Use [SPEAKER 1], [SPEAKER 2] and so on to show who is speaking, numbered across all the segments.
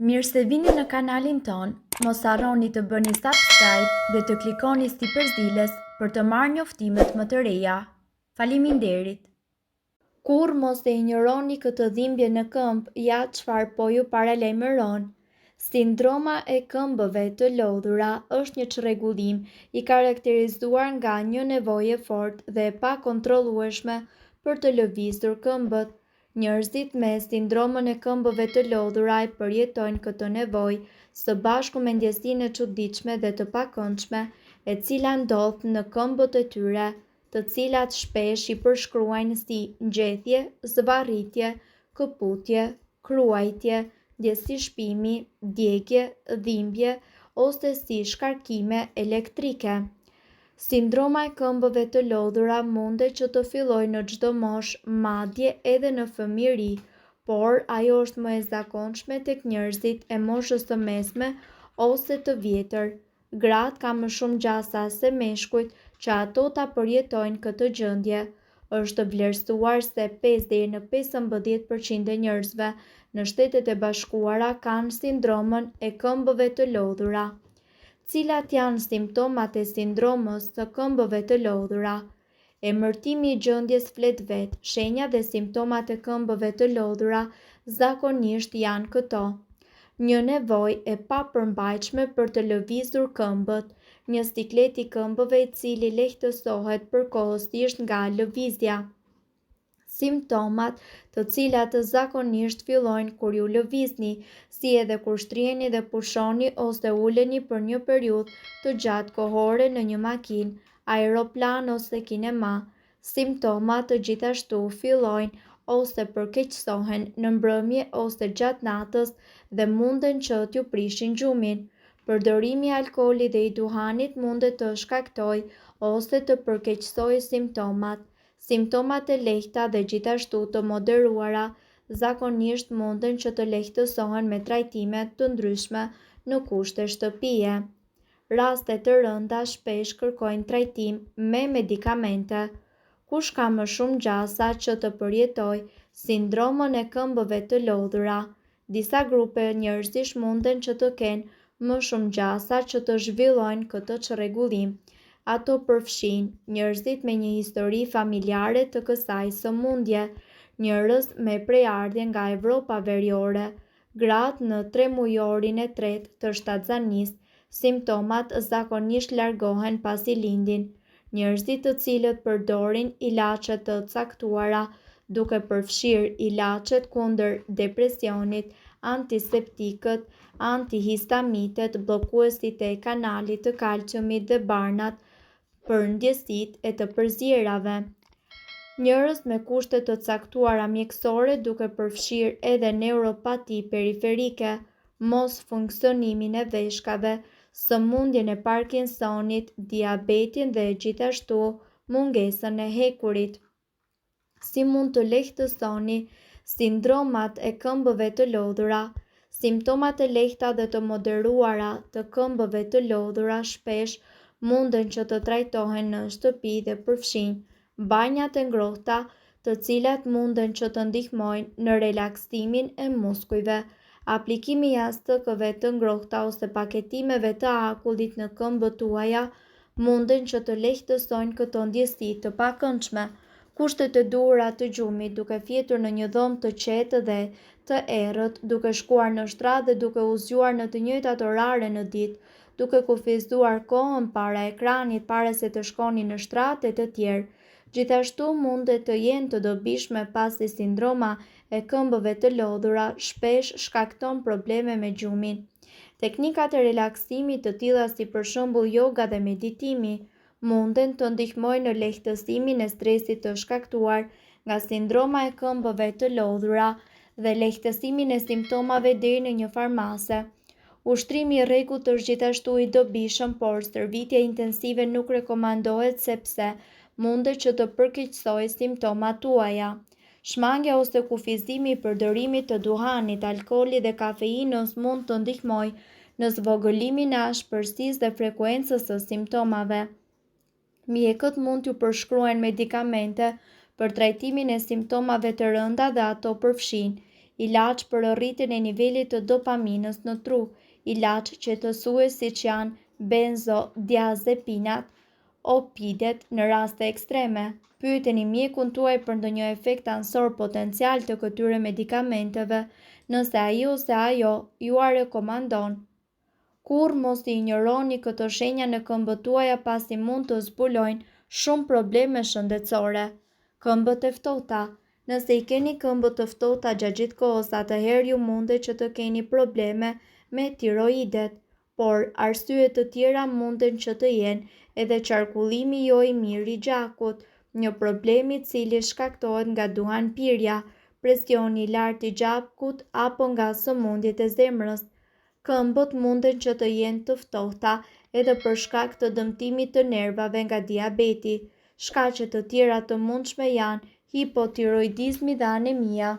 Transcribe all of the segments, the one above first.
[SPEAKER 1] Mirë se vini në kanalin ton, mos harroni të bëni subscribe dhe të klikoni si përzieles për të marrë njoftimet më të reja. Faleminderit! Kur mos e injoroni këtë dhimbje në këmbë, ja çfarë po ju paralajmëron. Sindroma e këmbëve të lodhura është një çrregullim i karakterizuar nga një nevojë e fortë dhe e pakontrollueshme për të lëvizur këmbët. Njerëzit me sindromën e këmbëve të lodhura e përjetojnë këtë nevojë së bashku me ndjesinë e çuditshme dhe të pakëndshme e cila ndodh në këmbët e tyre, të cilat shpesh i përshkruajnë si ngjethje, zvarritje, këputje, kruajtje, ndjesi shpimi, djegje, dhimbje ose si shkarkime elektrike. Sindroma e këmbëve të lodhura mundet që të fillojë në çdo moshë, madje edhe në fëmijëri, por ajo është më e zakonshme tek njerëzit e moshës së mesme ose të vjetër. Gratë kanë më shumë gjasa se meshkujt që ato ta përjetojnë këtë gjendje. Është vlerësuar se 5 deri në 15% e njerëzve në Shtetet e Bashkuara kanë sindromën e këmbëve të lodhura. Cilat janë simptomat e sindromës së këmbëve të lodhura? Emërtimi i gjendjes flet vetë. Shenjat dhe simptomat e këmbëve të lodhura zakonisht janë këto: një nevojë e papërmbajtshme për të lëvizur këmbët, një siklet i këmbëve i cili lehtësohet përkohësisht nga lëvizja. Simptomat të cilat zakonisht fillojnë kur ju lëvizni, si edhe kur shtriheni dhe pushoni ose uleni për një periudhë të gjatë kohore në një makinë, aeroplan ose kinema. Simptomat gjithashtu fillojnë ose përkeqësohen në mbrëmje ose gjatë natës dhe munden që t'ju prishin gjumin. Përdorimi i alkoolit dhe i duhanit mundet të shkaktojë ose të përkeqësojë simptomat. Simptomat e lehta dhe gjithashtu të moderuara zakonisht munden që të lehtësohen me trajtime të ndryshme në kushte shtëpie. Rastet të rënda shpesh kërkojnë trajtim me medikamente. Kush ka më shumë gjasa që të përjetojë sindromën e këmbëve të lodhura? Disa grupe njerëzish munden që të kenë më shumë gjasa që të zhvillojnë këtë çrregullim. Ato përfshijnë njerëzit me një histori familjare të kësaj sëmundje, njerëz me prejardhje nga Evropa Veriore, gratë në 3-mujorin e tretë të shtatzanisë. Simptomat zakonisht largohen pasi lindin. Njerëzit të cilët përdorin ilaçe të caktuara, duke përfshirë ilaçet kundër depresionit, antiseptikët, antihistamitet, bllokuesit e kanalit të kalciumit dhe barnat për ndjesitë e të përzierave. Njerëz me kushte të caktuara mjekësore, duke përfshirë edhe neuropati periferike, mos funksionimin e veshkave, sëmundjen e Parkinsonit, diabetin dhe gjithashtu mungesën e hekurit. Si mund të lehtësoni sindromat e këmbëve të lodhura? Simptomat e lehta dhe të moderuara të këmbëve të lodhura shpesh munden që të trajtohen në shtëpi dhe përfshijnë banjat e ngrohta, të cilat munden që të ndihmojnë në relaksimin e muskujve. Aplikimi i yastıkëve të ngrohta ose paketimeve të akullit në këmbët tuaja munden që të lehtësojnë këto ndjesi të pakëndshme. Kushtet e duhura të gjumit, duke fjetur në një dhomë të qetë dhe të errët, duke shkuar në shtrat dhe duke u zgjuar në të njëjtat orare në ditë, duke kufizuar kohën para ekranit para se të shkoni në shtrat e të tjerë. Gjithashtu mundet të jenë të dobishme pasi sindroma e këmbëve të lodhura shpesh shkakton probleme me gjumin. Teknikat e relaksimit të tilla si për shembull yoga dhe meditimi munden të ndihmojnë në lehtësimin e stresit të shkaktuar nga sindroma e këmbëve të lodhura dhe lehtësimin e simptomave deri në një farmase. Ushtrimi i rregullt është gjithashtu i dobishëm, por stërvitja intensive nuk rekomandohet sepse mundet që të përkeqësojë simptomat tuaja. Shmangja ose kufizimi i përdorimit të duhanit, alkoolit dhe kafeinës mund të ndihmojë në zvogëlimin e ashpërsisë dhe frekuencës së simptomave. Mjekët mund t'ju përshkruajnë medikamente për trajtimin e simptomave të rënda dhe ato përfshijnë ilaç për rritjen e nivelit të dopaminës në tru, ilaç qetësues siç janë benzodiazepinat, opidet në raste ekstreme. Pyeteni mjekun tuaj për ndonjë efekt ansor potencial të këtyre medikamenteve, nëse ai ose ajo ju a rekomandon. Kurrë mos i injoroni këto shenja në këmbët tuaja pasi mund të zbulojnë shumë probleme shëndetësore. Këmbët e ftohta. Nëse i keni këmbët të ftohta gjatë gjithë kohës, atëherë ju mundet që të keni probleme me tiroidet, por arsye të tjera munden që të jenë edhe qarkullimi jo i mirë i gjakut, një problem i cili shkaktohet nga duhanpirja, presioni i lartë i gjakut apo nga sëmundjet e zemrës. Këmbët munden që të jenë të ftohta edhe për shkak të dëmtimit të nervave nga diabeti. Shkaqe të tjera të mundshme janë hipotiroidizmi dhe anemia.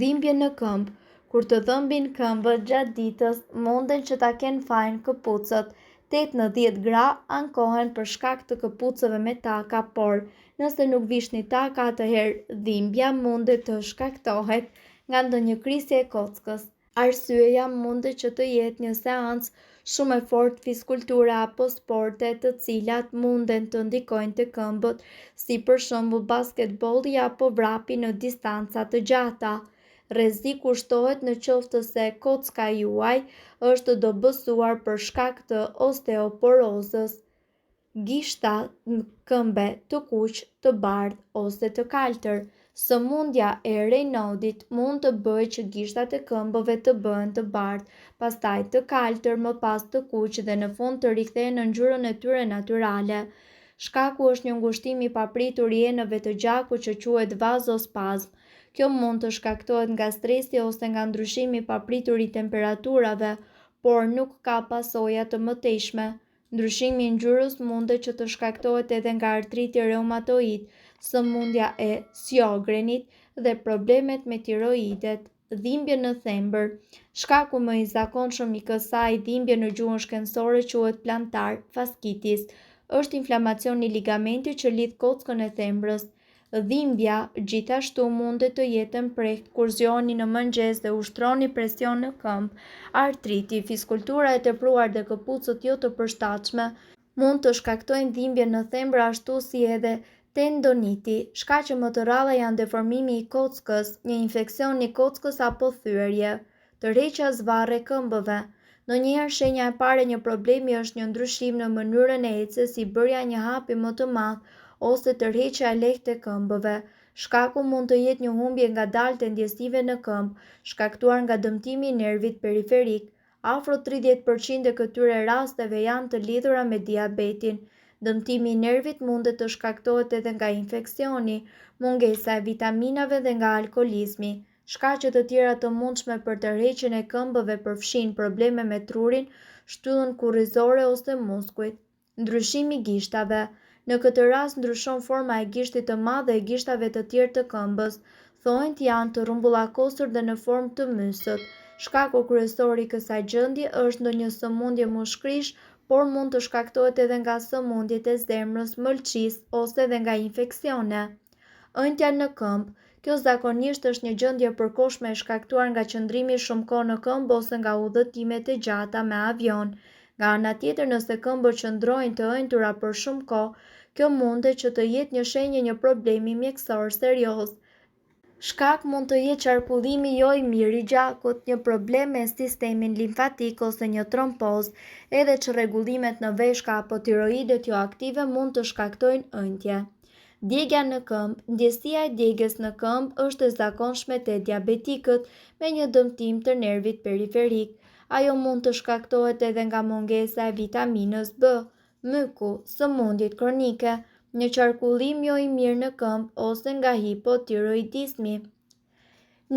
[SPEAKER 1] Dhimbje në këmbë. Kur të dhëmbin këmbët gjatë ditës, munden që ta kenë fajin këpucët. 8-10 gra ankohen për shkak të këpucëve me taka, por nëse nuk vishni taka, atëherë dhimbja mundet të shkaktohet nga ndonjë krisje e kockës. Arsyeja mundet që të jetë një seancë shumë e fortë fizkulture apo sporte të cilat munden të ndikojnë te këmbët, si për shembull basketbolli apo vrapi në distanca të gjata. Rreziku shtohet në qoftë se kocka juaj është dobësuar për shkak të osteoporozës. Gishta këmbe të kuq, të bardhë ose të kaltër. Sëmundja e Raynaudit mund të bëjë që gishtat e këmbëve të bëhen të bardhë, pastaj të kaltër, më pas të kuq dhe në fund të rikthehen në ngjyrën e tyre natyrale. Shkaku është një ngushtim i papritur i enëve të gjakut që quhet vazospazm. Kjo mund të shkaktohet nga stresi ose nga ndryshimi i papritur i temperaturave, por nuk ka pasoja të mëtejshme. Ndryshimi i ngjyrës mundet që të shkaktohet edhe nga artriti reumatoid, sëmundja e Sjogrenit dhe problemet me tiroidet. Dhimbje në thembër. Shkaku më i zakonshëm i kësaj dhimbje në gjuhën shkencore quhet plantar fasciitis. Është inflamacion i ligamentit që lidh kockën e thembrës. Dhimbja gjithashtu mundet të jetë mprehtë kur zgjoheni në mëngjes dhe ushtroni presion në këmbë. Artriti, fizkultura e tepruar dhe këpucët jo të përshtatshme mund të shkaktojnë dhimbje në thembër, ashtu si edhe tendoniti. Shkaqe më të rralla janë deformimi i kockës, një infeksion i kockës apo thyerje. Tërheqja zvarre këmbëve. Ndonjëherë shenja e parë e një problemi është një ndryshim në mënyrën e ecjes, si bërja një hapi më të madh ose tërheqja e lehtë e këmbëve. Shkaku mund të jetë një humbje ngadalë të ndjesive në këmbë, shkaktuar nga dëmtimi i nervit periferik. Afro 30% e këtyre rasteve janë të lidhura me diabetin. Dëmtimi i nervit mundet të shkaktohet edhe nga infeksioni, mungesa e vitaminave dhe nga alkolizmi. Shkaqe të tjera të mundshme për tërheqjen e këmbëve përfshin probleme me trurin, shtyllën kurrizore ose muskujt. Ndryshimi i gishtave. Në këtë rast ndryshon forma e gishtit të madh dhe e gishtave të tjerë të këmbës. Thonjt janë të rrumbullakosur dhe në formë të mysët. Shkaku kryesor i kësaj gjendje është ndonjë sëmundje mushkërish, por mund të shkaktohet edhe nga sëmundjet e zemrës, mëlçisë ose edhe nga infeksione. Ëndja në këmbë. Kjo zakonisht është një gjendje e përkohshme e shkaktuar nga qëndrimi shumë kohë në këmbë ose nga udhëtimet e gjata me avion. Nga ana tjetër, nëse këmbët qëndrojnë të ëndura për shumë kohë, kjo mundet që të jetë një shenjë një problemi mjekësor serioz. Shkak mund të jetë qarkullimi jo i mirë i gjakut, një problem me sistemin limfatik ose një tromboz, edhe çrregullimet në veshka apo tiroidet jo aktive mund të shkaktojnë ëndje. Djegja në këmbë. Ndjesia e djegjes në këmbë është e zakonshme te diabetikët me një dëmtim të nervit periferik. Ajo mund të shkaktohet edhe nga mungesa e vitaminës B, myku, sëmundjet kronike, një qarkullim jo i mirë në këmbë ose nga hipotiroidizmi.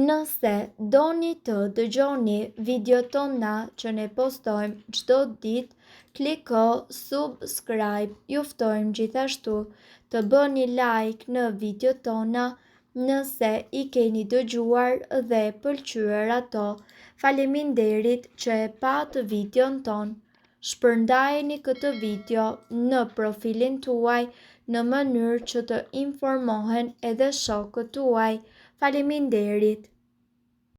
[SPEAKER 1] Nëse doni të dëgjoni videot tona që ne postojmë çdo ditë, kliko subscribe. Ju ftojmë gjithashtu të bëni like në videot tona nëse i keni dëgjuar dhe pëlqyer ato. Faleminderit që e pat videon ton. Shpërndajeni këtë video në profilin tuaj në mënyrë që të informohen edhe shokët tuaj. Faleminderit.